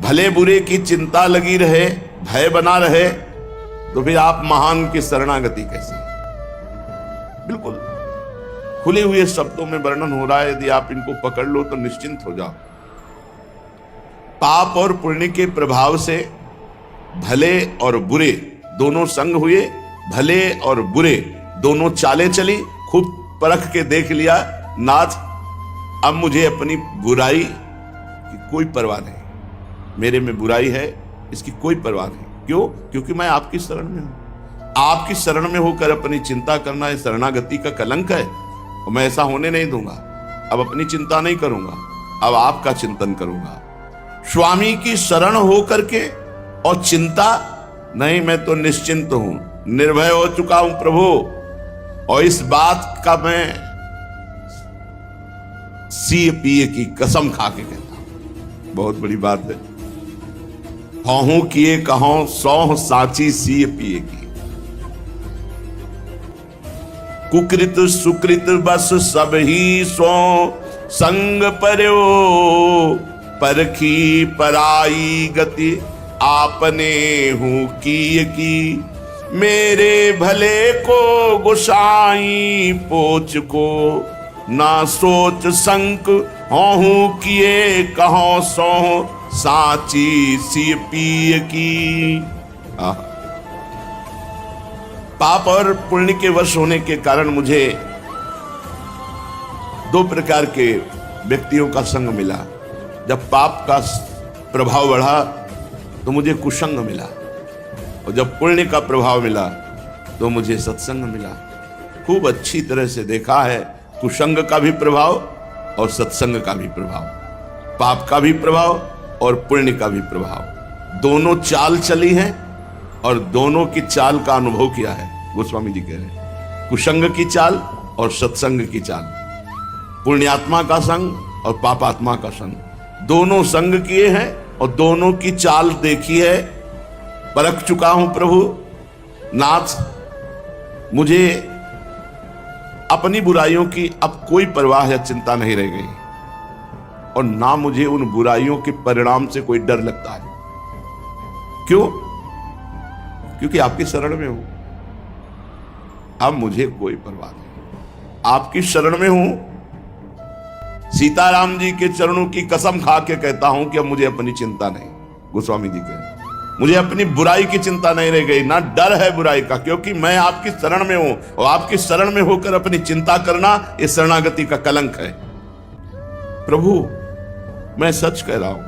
भले बुरे की चिंता लगी रहे, भय बना रहे, तो फिर आप महान की शरणागति कैसे? बिल्कुल खुले हुए शब्दों में वर्णन हो रहा है, यदि आप इनको पकड़ लो तो निश्चिंत हो जाओ। पाप और पुण्य के प्रभाव से भले और बुरे दोनों संग हुए, भले और बुरे दोनों चालें चली, खूब परख के देख लिया, नाथ अब मुझे अपनी बुराई की कोई परवाह नहीं, मेरे में बुराई है इसकी कोई परवाह नहीं। क्यों? क्योंकि मैं आपकी शरण में हूं। आपकी शरण में होकर अपनी चिंता करना यह शरणागति का कलंक है, और मैं ऐसा होने नहीं दूंगा। अब अपनी चिंता नहीं करूंगा, अब आपका चिंतन करूंगा। स्वामी की शरण हो करके और चिंता नहीं, मैं तो निश्चिंत हूं, निर्भय हो चुका हूं प्रभु, और इस बात का मैं सी पिए की कसम खा के कहता हूं। बहुत बड़ी बात है। हूं किए कहों सौह साची सी पिए की, कुकृत सुकृत बस सब ही सो संग पर्यो, परखी पराई गति आपने हूं की, मेरे भले को गुसाई पोच को, ना सोच संक हूं किए कहों सो साची सी पिए की। पाप और पुण्य के वश होने के कारण मुझे दो प्रकार के व्यक्तियों का संग मिला। जब पाप का प्रभाव बढ़ा तो मुझे कुसंग मिला, और जब पुण्य का प्रभाव मिला तो मुझे सत्संग मिला। खूब अच्छी तरह से देखा है कुसंग का भी प्रभाव और सत्संग का भी प्रभाव, पाप का भी प्रभाव और पुण्य का भी प्रभाव। दोनों चाल चली है और दोनों की चाल का अनुभव किया है। गोस्वामी जी कह रहे हैं कुसंग की चाल और सत्संग की चाल, पुण्यात्मा का संग और पापात्मा का संग, दोनों संग किए हैं और दोनों की चाल देखी है, परख चुका हूं प्रभु। नाथ मुझे अपनी बुराइयों की अब कोई परवाह या चिंता नहीं रह गई, और ना मुझे उन बुराइयों के परिणाम से कोई डर लगता है। क्यों? क्योंकि आपकी शरण में हूं। अब मुझे कोई परवाह नहीं, आपकी शरण में हूं। सीताराम जी के चरणों की कसम खा के कहता हूं कि अब मुझे अपनी चिंता नहीं। गोस्वामी जी कह, मुझे अपनी बुराई की चिंता नहीं रह गई, ना डर है बुराई का, क्योंकि मैं आपकी शरण में हूं, और आपकी शरण में होकर अपनी चिंता करना ये शरणागति का कलंक है। प्रभु मैं सच कह रहा हूं,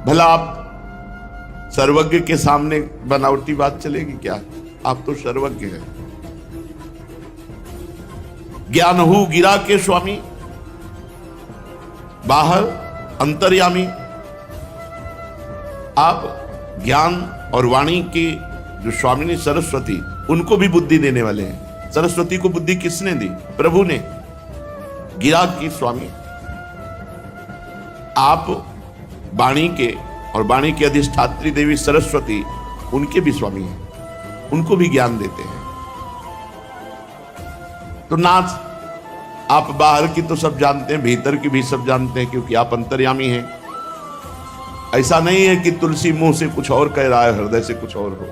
भला आप सर्वज्ञ के सामने बनावटी बात चलेगी क्या? आप तो सर्वज्ञ हैं। ज्ञानहु गिरा के स्वामी, बाहर अंतर्यामी। आप ज्ञान और वाणी की जो स्वामिनी सरस्वती, उनको भी बुद्धि देने वाले हैं। सरस्वती को बुद्धि किसने दी? प्रभु ने। गिरा की स्वामी आप वाणी के, और वाणी की अधिष्ठात्री देवी सरस्वती उनके भी स्वामी हैं, उनको भी ज्ञान देते हैं। तो नाथ आप बाहर की तो सब जानते हैं, भीतर की भी सब जानते हैं, क्योंकि आप अंतर्यामी हैं। ऐसा नहीं है कि तुलसी मुंह से कुछ और कह रहा है, हृदय से कुछ और हो।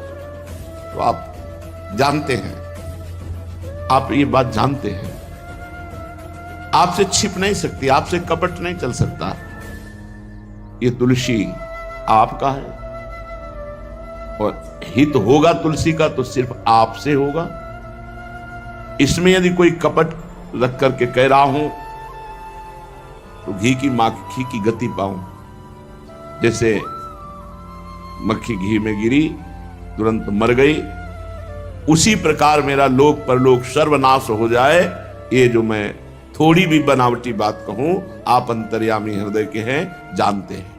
तो आप जानते हैं, आप ये बात जानते हैं। आपसे छिप नहीं सकती, आपसे कपट नहीं चल सकता। ये तुलसी आपका है, और हित होगा तुलसी का तो सिर्फ आपसे होगा। इसमें यदि कोई कपट रख करके कह रहा हूं तो घी की माखी की गति पाऊं। जैसे मक्खी घी में गिरी तुरंत मर गई, उसी प्रकार मेरा लोक परलोक सर्वनाश हो जाए। ये जो मैं थोड़ी भी बनावटी बात कहूं, आप अंतर्यामी हृदय के हैं, जानते हैं।